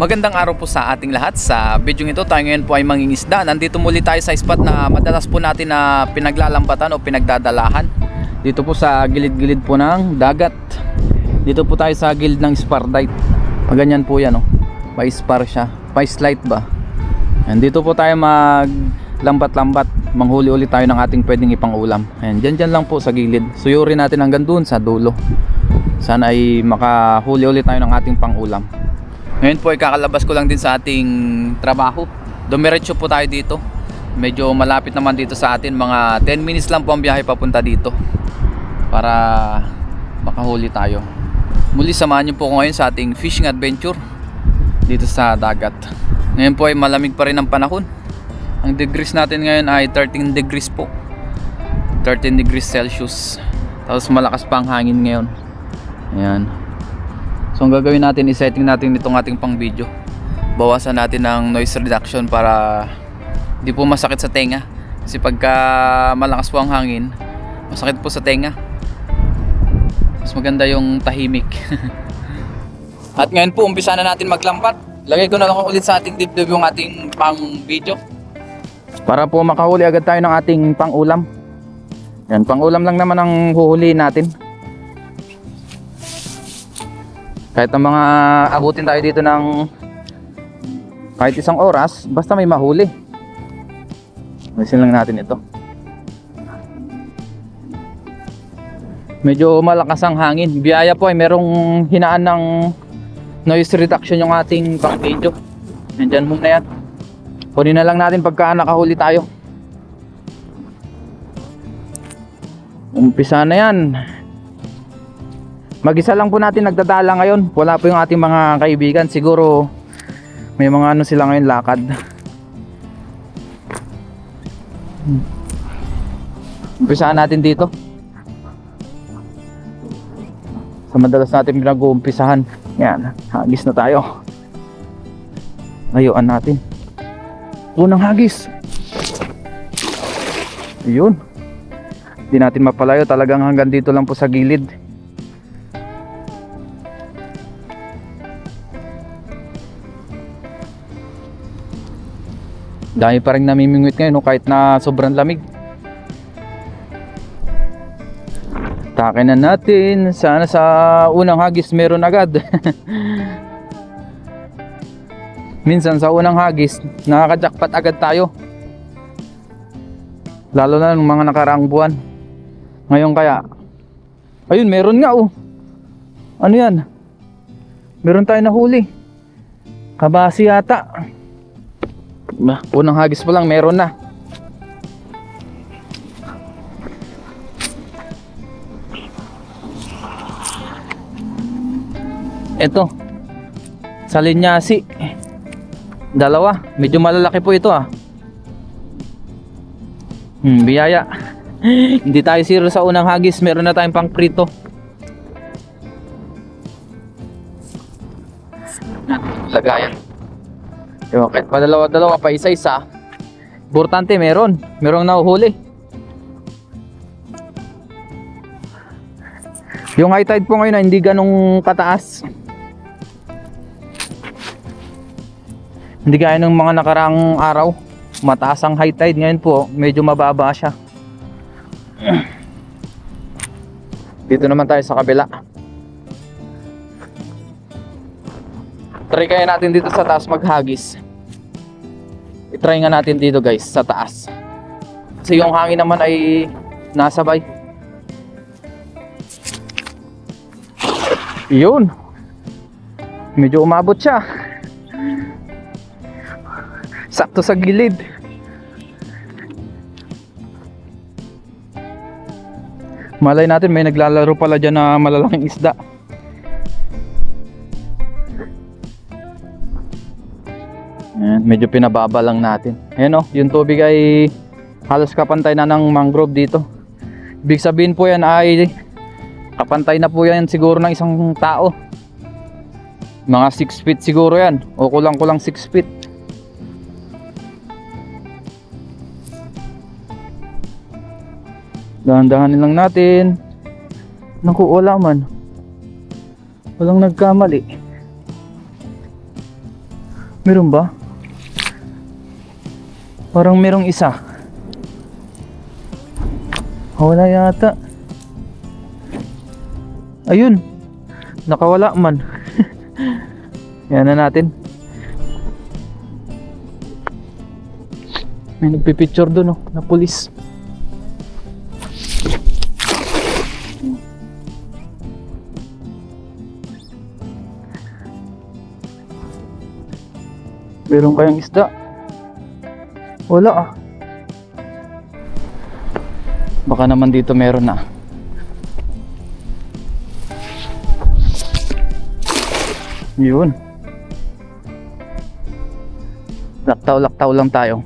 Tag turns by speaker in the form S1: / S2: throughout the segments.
S1: Magandang araw po sa ating lahat. Sa video ito tayo ngayon po ay mangingisda. Nandito muli tayo sa spot na madalas po natin na pinaglalambatan o pinagdadalahan. Dito po sa gilid-gilid po ng dagat. Dito po tayo sa gilid ng spardite. Ganyan po yan, oh. Pa-spar siya, pa-slide ba. And dito po tayo maglambat-lambat. Manghuli ulit tayo ng ating pwedeng ipang-ulam. And dyan lang po sa gilid. Suyurin natin hanggang dun sa dulo. Sana ay makahuli ulit tayo ng ating pang-ulam. Ngayon po ay kakalabas ko lang din sa ating trabaho. Dumiretso po tayo dito. Medyo malapit naman dito sa atin. Mga 10 minutes lang po ang biyahe papunta dito para makahuli tayo. Muli samahan niyo po ko ngayon sa ating fishing adventure dito sa dagat. Ngayon po ay malamig pa rin ang panahon. Ang degrees natin ngayon ay 13 degrees po. 13 degrees Celsius. Tapos malakas pa ang hangin ngayon. Ayan. So ang gagawin natin, i-setting natin itong ating pang video. Bawasan natin ng noise reduction para di po masakit sa tenga. Kasi pagka malakas po ang hangin, masakit po sa tenga. Mas maganda yung tahimik. At ngayon po, umpisa na natin maglampat. Lagay ko na lang ulit sa ating dibdib yung ating pang video para po makahuli agad tayo ng ating pang ulam. Yan, pang ulam lang naman ang huhuli natin. Kahit ang mga abutin tayo dito ng kahit isang oras, basta may mahuli. Alisin lang natin ito. Medyo malakas ang hangin. Biyaya po ay merong hinaan ng noise reduction yung ating pang video. Nandyan muna yan. Kunin na lang natin pagka nakahuli tayo. Umpisa na yan. Mag-isa lang po natin nagdadala ngayon. Wala po yung ating mga kaibigan. Siguro may mga ano sila ngayon, lakad. Umpisaan natin dito sa madalas natin pinag-uumpisahan. Yan, hagis na tayo. Layuan natin. Unang hagis. Yun. Hindi natin mapalayo. Talagang hanggang dito lang po sa gilid. Dami pa rin namimingwit ngayon, no? Kahit na sobrang lamig. Takin na natin. Sana sa unang hagis meron agad. Minsan sa unang hagis nakaka-jackpot agad tayo. Lalo na ng mga nakaraang buwan. Ngayon kaya, ayun, meron nga, oh. Ano yan? Meron tayo nahuli. Kabasi yata. Unang hagis pa lang meron na. Ito sa linyasi, dalawa. Medyo malalaki po ito, ah. Biyaya. Hindi tayo zero sa unang hagis. Meron na tayong pang prito. Lagayan. Yung kahit pa dalawa-dalawa, pa isa-isa, importante merong nahuhuli. Yung high tide po ngayon ay hindi ganong kataas. Hindi gaya ng mga nakaraang araw. Mataas ang high tide. Ngayon po medyo mababa siya. Dito naman tayo sa kabila. Try kaya natin dito sa taas maghagis. I-try nga natin dito, guys, sa taas. Kasi yung hangin naman ay nasabay. Yun. Medyo umabot siya. Sakto sa gilid. Malay natin may naglalaro pala dyan na malalaking isda. Ayan, medyo pinababa lang natin. Ayan, oh, yung tubig ay halos kapantay na ng mangrove dito. Ibig sabihin po yan ay kapantay na po yan siguro ng isang tao. Mga 6 feet siguro yan, o kulang-kulang 6 feet. Dahan-dahanin lang natin. Naku, wala man. Walang nagkamali. Meron ba? Parang merong isa. Wala yata. Ayun. Nakawala man. Yan na natin. May nagpipicture doon, oh, na pulis. Meron kayang isda? Wala ah. Baka naman dito meron na. Yun. Laktaw-laktaw lang tayo.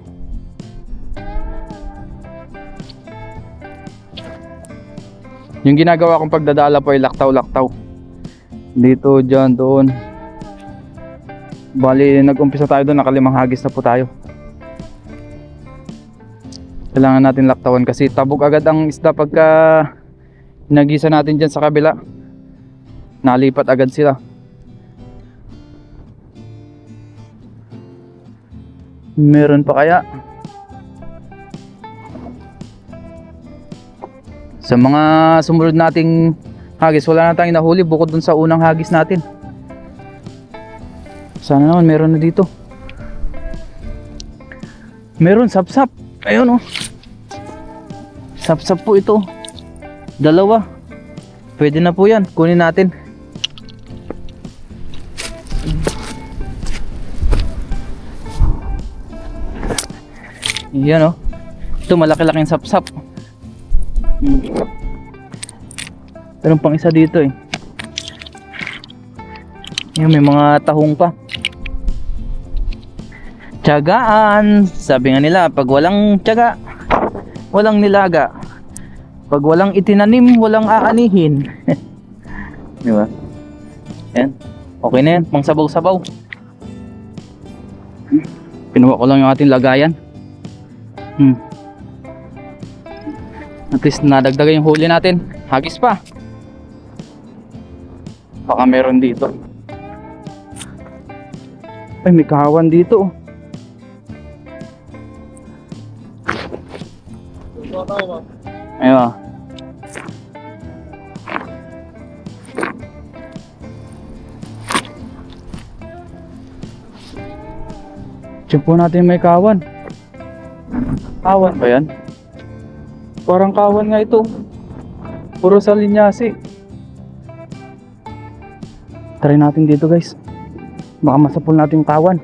S1: Yung ginagawa kong pagdadala po ay laktaw-laktaw. Dito, dyan, doon. Bali, nag-umpisa tayo doon, nakalimang hagis na po tayo. Kailangan natin laktawan kasi tabog agad ang isda pagka hinagisa natin dyan sa kabila. Nalipat agad sila. Meron pa kaya? Sa mga sumunod nating hagis, wala na tayong nahuli bukod dun sa unang hagis natin. Sana naman meron na dito. Meron, sapsap. Ayun oh. Sapsap po ito. Dalawa. Pwede na po yan. Kunin natin. Yan oh. Ito malaki-laking sapsap. Meron pang isa dito eh. Yan, may mga tahong pa. Tiyagaan. Sabi nga nila, pag walang tiyaga, walang nilaga. Pag walang itinanim, walang aanihin. Di ba? Yan. Okay na yan. Pang sabaw-sabaw. Pinuha ko lang yung ating lagayan. At least nadagdagan yung huli natin. Hagis pa. Baka meron dito. Ay, may kahawan dito. Ayun. Check po natin may kawan. Kawan ba yan? Parang kawan nga ito. Puro sa linyasi. Try natin dito guys. Baka masapul natin yung kawan.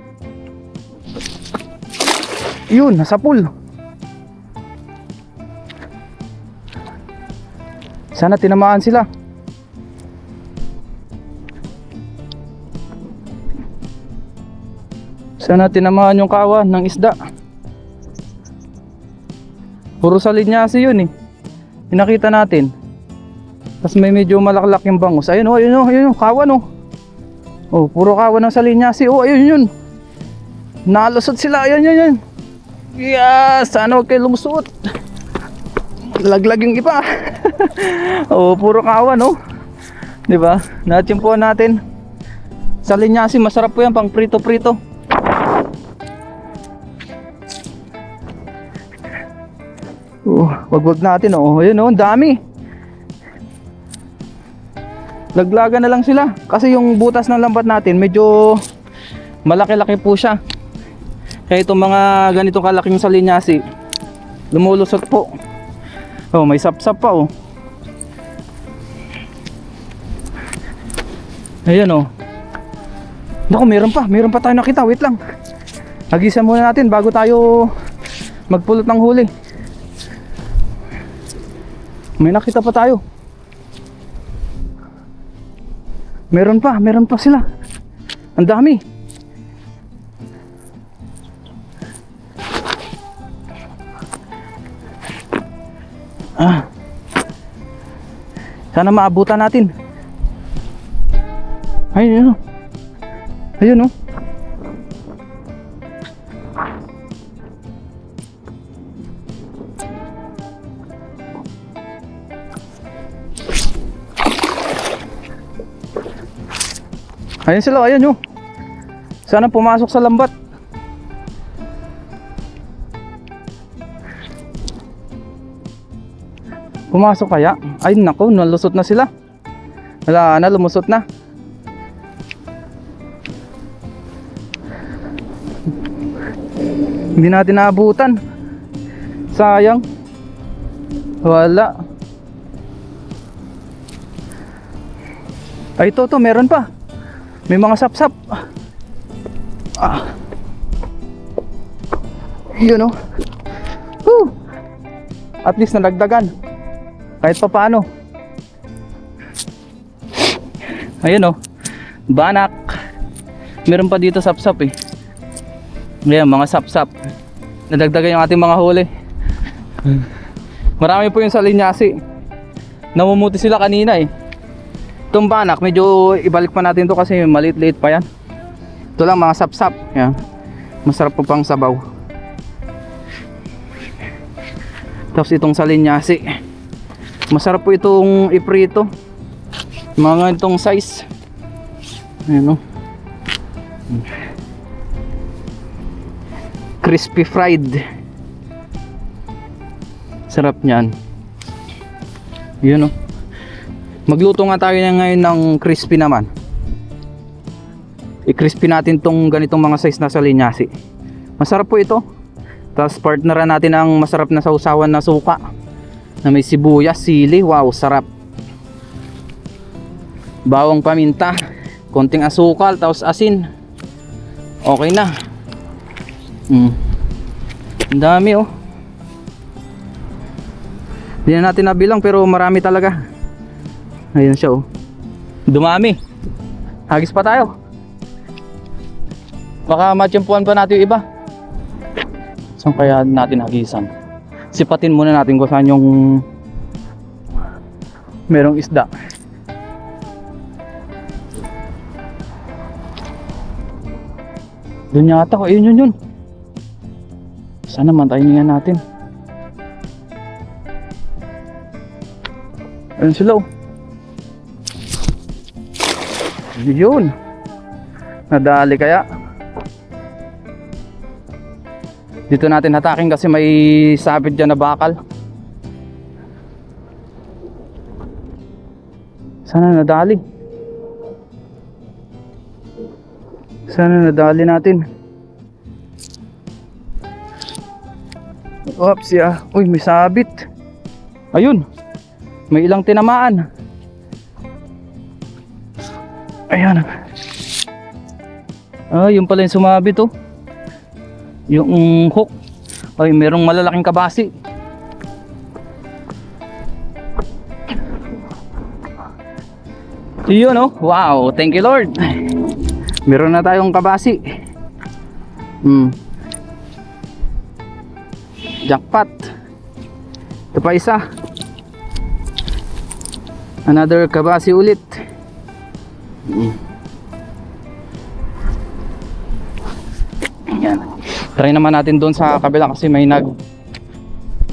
S1: Yun, nasapul. Sana tinamaan sila. Sana tinamaan yung kawan ng isda. Puro sa linyasi yun eh. Pinakita natin. Tapos may medyo malaklak yung bangus. Ayun oh, ayun oh, ayun oh, kawan oh. Oh, puro kawan ng sa linyasi. Oh, ayun yun. Nalusot sila. Ayun, ayun, ayun. Yes, sana huwag kayo lumusot. Laglag yung iba. Oh, puro kawan oh. 'Di ba? Natsimpuan natin. Sa linyasi masarap po 'yan pang prito-prito. Oh, wag-wag natin oh. Ayun oh, dami. Laglagan na lang sila kasi yung butas ng lambat natin medyo malaki-laki po siya. Kaya itong mga ganitong kalaking sa linyasi lumulusot po. Oh, may sapsap pa oh. Ayan oh. Naku, meron pa tayo nakita. Wait lang. Hagisan muna natin bago tayo magpulot ng huli. May nakita pa tayo. Meron pa sila. Ang dami. Sana maabutan natin. Ayun, ayun oh. Ayun sila, ayun oh. Sana pumasok sa lambat. Pumasok kaya? Ay nako, nalusot na sila. Wala na, lumusot na. Hindi natin naabutan. Sayang. Wala. Ay ito, meron pa. May mga sapsap. Yun oh. Whew. At least nalagdagan. Kahit pa paano. Ayun oh. Banak. Meron pa dito sapsap eh. Ayan, mga sapsap. Nadagdagan yung ating mga huli. Marami po yung sa linyasi. Namumuti sila kanina eh. Itong banak, medyo ibalik pa natin to kasi maliit-liit pa yan. Ito lang mga sapsap. Yan. Masarap po pang sabaw. Tapos itong sa linyasi. Masarap po itong iprito. Mga itong size. Ayan o. Crispy fried. Sarap niyan. Yun o. Magluto nga tayo ngayon ng crispy naman. I-crispy natin tong ganitong mga size na sa linyasi. Masarap po ito. Tapos partneran natin ang masarap na sausawan na suka na may sibuyas, sili. Wow, sarap. Bawang paminta, konting asukal, tapos asin. Okay na. Ang dami oh. Hindi na natin nabilang pero marami talaga. Ayun siya oh. Dumami. Hagis pa tayo. Baka matsyempuan pa natin yung iba. Saan kaya natin hagisan? Sipatin muna natin kung saan yung merong isda. Doon yata ko. Yun. Saan naman tayo niyan natin? Ayun sila oh. Yun. Nadali kaya. Dito natin hatakin kasi may sabit dyan na bakal. Sana nadali. Sana nadali natin. Oops ya. Uy, may sabit. Ayun. May ilang tinamaan. Ayan. Yung pala yung sumabit oh. Yung hook. Ay, merong malalaking kabasi. Yun oh. Wow, thank you Lord. Meron na tayong kabasi. Jackpot. Ito pa isa. Another kabasi ulit. Yan. Try naman natin doon sa kabila kasi may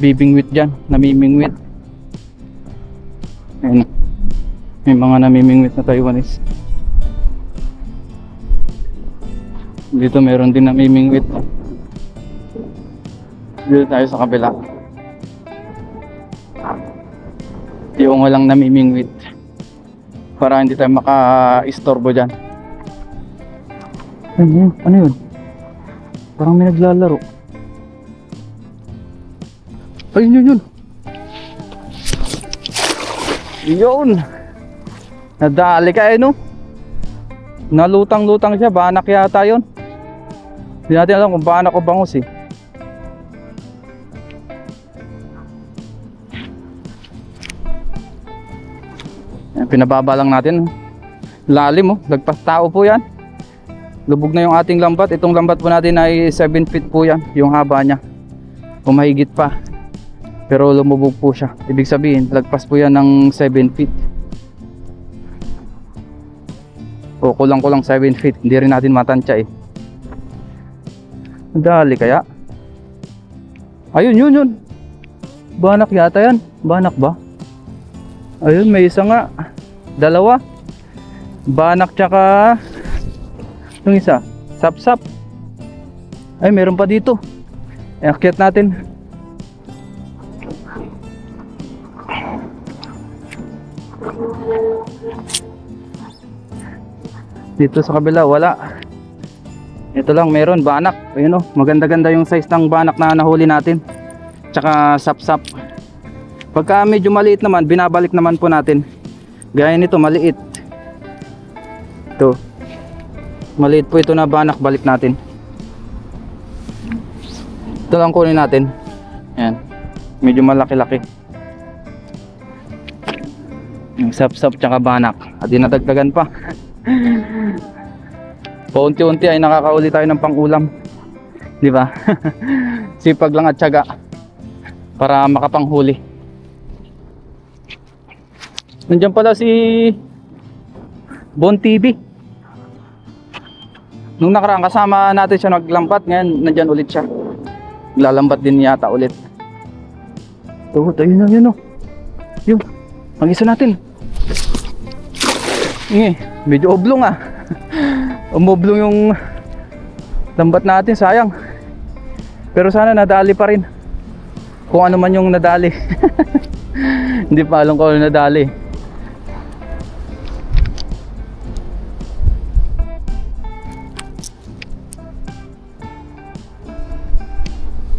S1: bibingwit dyan. Namimingwit. Ayan. May mga namimingwit na Taiwanese. Dito meron din namimingwit. Dito tayo sa kabila. Yung walang namimingwit. Para hindi tayo maka-istorbo dyan. Ano yun? Parang may naglalaro. Ayun. Yun. Nadali ka no? Nalutang-lutang siya. Banak yata yun. Hindi natin alam kung banak o bangus eh. Pinababa lang natin. Lalim oh. Lagpas tao po yan. Lubog na yung ating lambat. Itong lambat po natin ay 7 feet po yan. Yung haba niya. O mahigit pa. Pero lumubog po siya. Ibig sabihin, lagpas po yan ng 7 feet. O kulang-kulang 7 feet. Hindi rin natin matansya eh. Dali kaya. Ayun, yun. Banak yata yan. Banak ba? Ayun, may isa nga. Dalawa. Banak tsaka yung isa. Sap-sap. Ay, meron pa dito. Iakyat natin. Dito sa kabila wala. Ito lang meron, banak. Ayun oh, maganda-ganda yung size ng banak na nahuli natin. Tsaka sap-sap. Pagka medyo maliit naman, binabalik naman po natin. Gaya nito, maliit. Ito. Maliit po ito na banak, balik natin. Ito lang kunin natin. Ayan. Medyo malaki-laki. Yung sap-sap tsaka banak. At dinadagdagan pa. Paunti-unti ay nakakauli tayo ng pang-ulam. Di ba? Sipag lang at tiyaga para makapanghuli. Nandiyan pala si Bon TV. Nung nakaraan kasama natin siya naglambat, ngayon nandiyan ulit siya. Lalambat din yata ulit. Ito, ayun na yun o. Yung, mag-isa natin. Medyo oblong ah. Umoblong yung lambat natin, sayang. Pero sana nadali pa rin. Kung ano man yung nadali. Hindi pa alam kung ano nadali.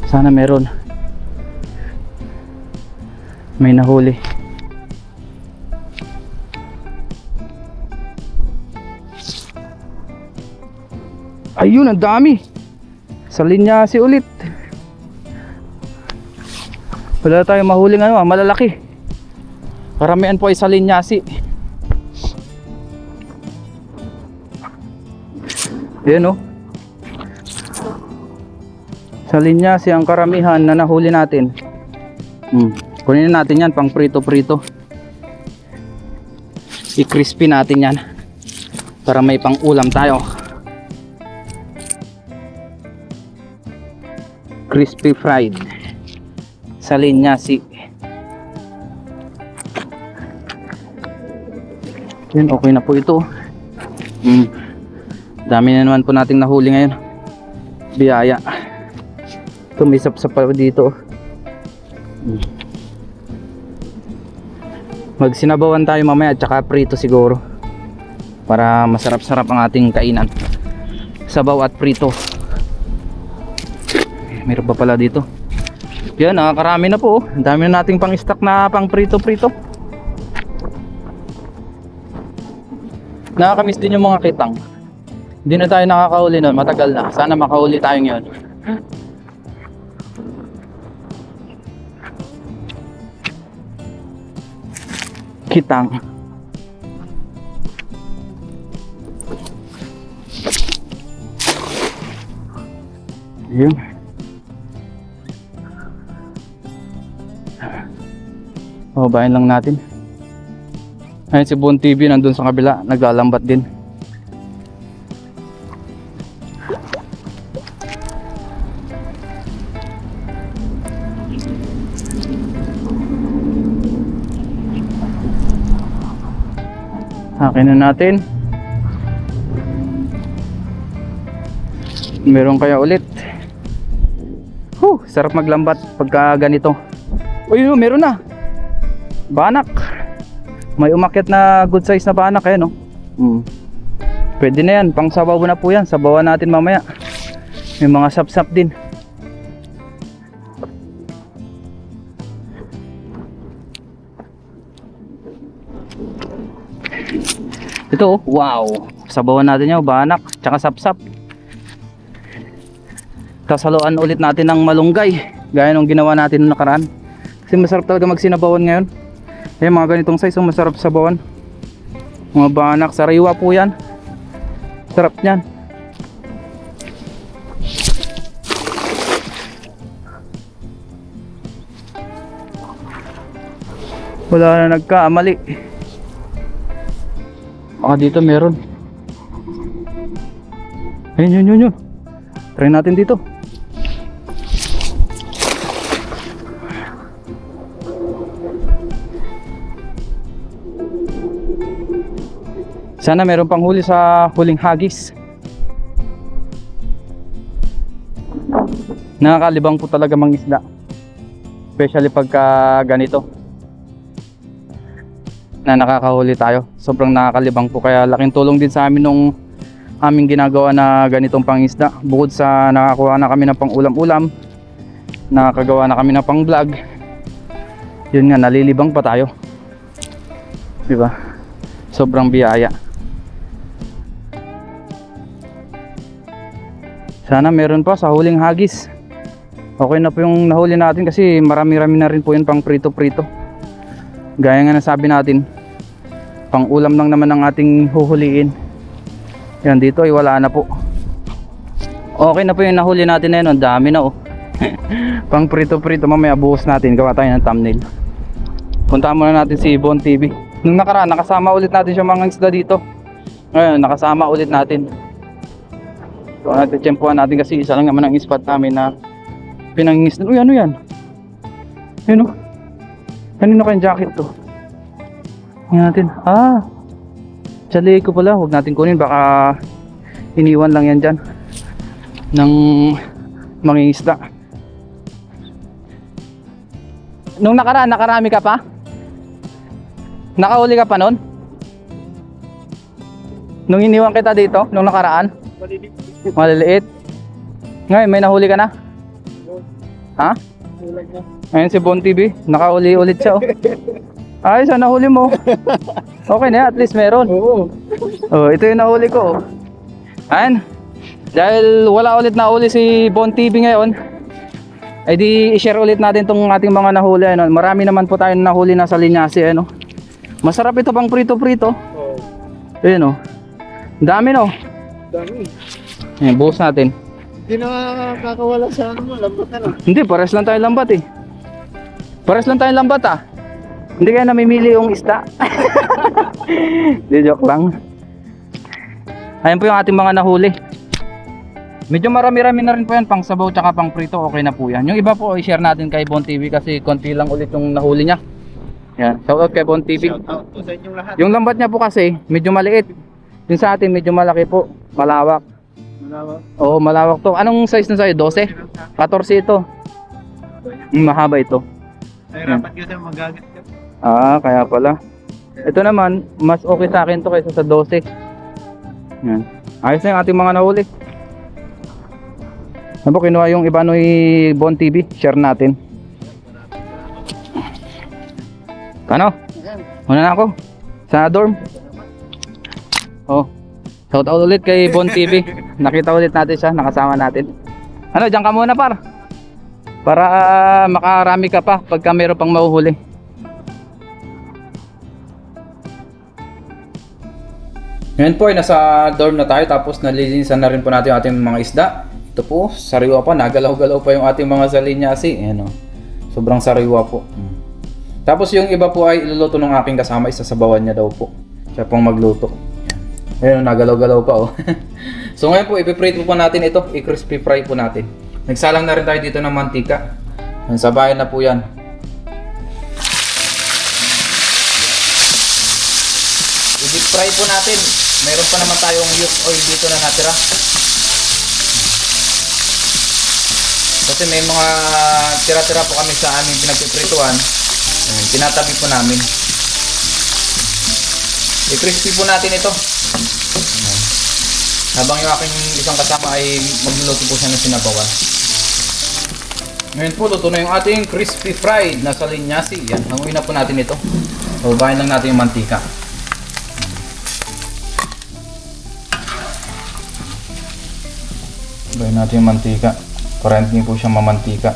S1: Sana meron. May nahuli. Ayun, ang dami. Sa linyasi ulit. Wala tayong mahuling ano, malalaki. Karamihan po ay sa linyasi. Ayan o. Sa linyasi ang karamihan na nahuli natin. Kunin natin yan pang prito-prito. I-crispy natin yan para may pang ulam tayo. Crispy fried sa linyasi. Yun, okay na po ito. Dami na naman po nating nahuli ngayon. Biyaya. Ito, may sap-sap pa dito. Magsinabawan tayo mamaya at saka prito siguro para masarap-sarap ang ating kainan. Sabaw at prito. Meron pa pala dito. Yan, nakakarami na po. Ang dami na nating pang stock na pang prito-prito. Nakakamiss din yung mga kitang. Hindi na tayo nakakauli nun, matagal na. Sana makauli tayo ngayon. Kitang. Yun. Babayin lang natin. Ayun si Bon TV nandun sa kabila, naglalambat din. Akin na natin. Meron kaya ulit. Sarap maglambat pagka ganito. Uy, meron na. Banak. May umakyat na good size na banak eh, no? Pwede na yan, pang sabaw na po yan. Sabawan natin mamaya. May mga sap-sap din. Ito, wow. Sabawan natin yung banak, tsaka sap-sap. Tasaluan ulit natin ng malunggay. Gaya nung ginawa natin nung nakaraan. Kasi masarap talaga magsinabawan ngayon. Mga ganitong size, masarap sabawan. Mga banak, sariwa po yan. Sarap niyan. Wala na nagkaamali. Dito meron. Ayun, yun. Try natin dito. Sana meron pang huli sa huling hagis. Nakakalibang po talaga mangisda. Especially pagka ganito na nakakahuli tayo. Sobrang nakakalibang po, kaya laking tulong din sa amin nung aming ginagawa na ganitong pangisda. Bukod sa nakakuha na kami ng pang ulam-ulam, nakakagawa na kami ng pang vlog, yun nga, nalilibang pa tayo, diba? Sobrang biyaya. Sana meron pa sa huling hagis. Okay na po yung nahuli natin kasi marami-rami na rin po yun pang prito-prito. Gaya nga nasabi natin, pang ulam lang naman ang ating huhuliin. Yan, dito ay wala na po. Okay na po yung nahuli natin na yun. Ang dami na oh. Pang prito-prito, mamaya buhos natin, gawa tayo ng thumbnail. Punta muna natin si Bon TV. Nung nakaraan, nakasama ulit natin siya mga isda dito. Ngayon, nakasama ulit natin. So natin tiyempuhan natin kasi isa lang naman ang spot namin na pinangingisda. Uy, ano yan? Yun o. Kanino kayong jacket to? Tingnan natin. Ah, tsali ko pala. Huwag natin kunin, baka iniwan lang yan dyan ng mangingisda. Nung nakaraan, nakarami ka pa? Nakahuli ka pa nun? Nung iniwan kita dito, nung nakaraan? Maliliit. Ngayon, may nahuli ka na? Ha? Ayun si Bon TV, nakahuli ulit siya oh. Ay, saan nahuli mo? Okay na, at least meron. Oh, ito yung nahuli ko. Ayan. Dahil wala ulit nahuli si Bon TV ngayon, ay di i-share ulit natin tong ating mga nahuli. Ano. Marami naman po tayong nahuli na sa linyasi. Ano. Masarap ito pang prito-prito. Ayun oh. Dami no.
S2: Dami.
S1: Ayan, buhos natin.
S2: Hindi nakakawala sa ano mo, lambat na lang.
S1: Hindi, pares lang tayo lambat eh. Pares lang tayo lambat ah. Hindi kaya namimili yung isda. Di, joke lang. Ayan po yung ating mga nahuli. Medyo marami-rami na rin po yan, pang sabaw tsaka pang prito, okay na po yan. Yung iba po i-share natin kay Bon TV kasi konti lang ulit yung nahuli niya. Yan, shoutout kay Bon TV.
S2: Shoutout po sa inyong lahat.
S1: Yung lambat niya po kasi medyo maliit. Yung sa atin medyo malaki po, malawak.
S2: Malawak.
S1: Oo, malawak to. Anong size na sa'yo? 12? 14 ito. Mahaba ito.
S2: Nahirapan ko sa magagat ka.
S1: Ah, kaya pala. Ito naman, mas okay sa akin to kaysa sa 12. Yan. Ayos na yung ating mga nahuli. Ano po, kinuha yung iba ni Bon TV. Share natin. Ano? Muna na ako. Sa dorm. Oh. Shout out ulit kay Bon TV. Nakita ulit natin siya, nakasama natin. Ano, diyan ka muna par. Para makarami ka pa pagka meron pang mahuhuli. Ngayon po ay nasa dorm na tayo, tapos nalilinisan na rin po natin yung ating mga isda. Ito po, sariwa pa, nagalaw-galaw pa yung ating mga salinyasi. Ayan o, sobrang sariwa po. Tapos yung iba po ay iluluto ng aking kasama, isasabawan niya daw po. Siya pong magluto. Ayan o, nagalaw-galaw pa o. So ngayon po, ipiprito po natin ito, i-crispy fry po natin. Nagsalang na rin tayo dito ng mantika. Sa bayan na po yan. I-deep fry po natin. Meron pa naman tayong used oil dito na natira. Kasi may mga tira-tira po kami sa aming pinagpiprituan. Tinatabi po namin. I-crispy po natin ito. Habang yung aking isang kasama ay magluluto po siya ng sinabawan. Ngayon po, luto na yung ating crispy fried na salinyasi. Yan, hanguin na po natin ito. Babahin lang natin yung mantika. Babahin natin yung mantika. Para hindi po siya mamantika.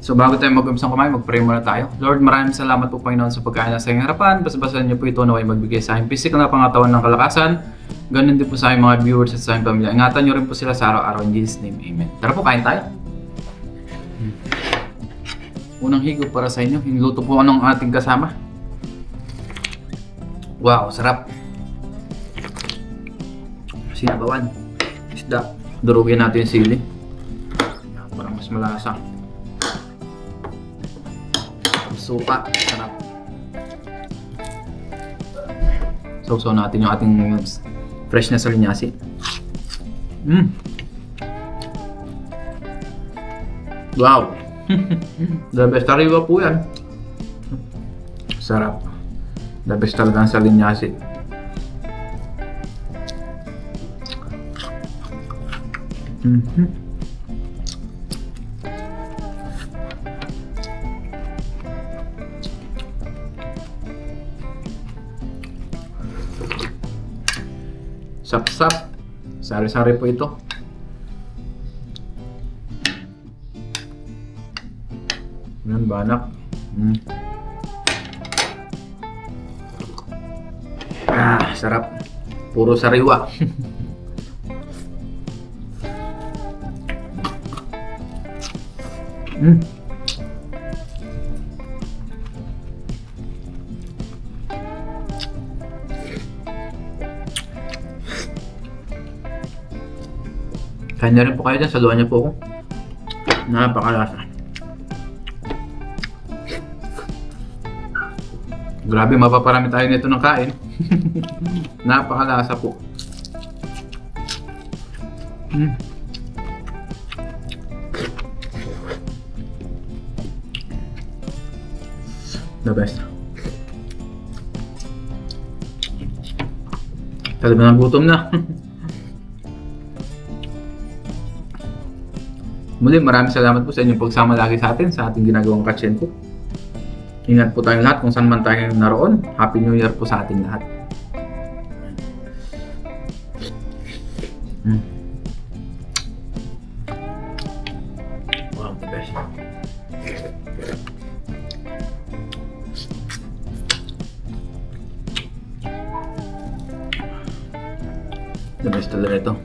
S1: So bago tayo mag-umpisang kumain, mag-pray muna tayo. Lord, maraming salamat po Panginoon sa pagkain na sa iyong harapan. Basta-basahan niyo po ito na ay magbigay sa aking physical na pangatawan ng kalakasan. Ganun din po sa aking mga viewers at sa aking pamilya. Ingatan niyo rin po sila sa araw-araw in Jesus' name. Amen. Tara po, kain tayo. Unang higop para sa inyo. Hinuluto po ng ating kasama. Wow, sarap. Sinabawan. Isda. Durugin natin yung sili. Para mas malasa. Supa, sarap. Sausaw natin yung ating fresh na salinyasi. Wow! The best sariwa po yan. Sarap. The best talaga ang salinyasi. Sap-sap. Sari-sari po ito. Yan ba anak? Sarap. Puro sariwa. Kain na rin po kayo dyan. Saluhan niyo po ako. Napakalasa. Grabe, mapaparami tayo nito ng kain. Napakalasa po. The best. Talaga ng gutom na. Muli, maraming salamat po sa inyong pagsama lagi sa atin sa ating ginagawang Katsenko. Ingat po tayong lahat kung saan man tayo naroon. Happy New Year po sa ating lahat. Wow, the best. The best talaga ito.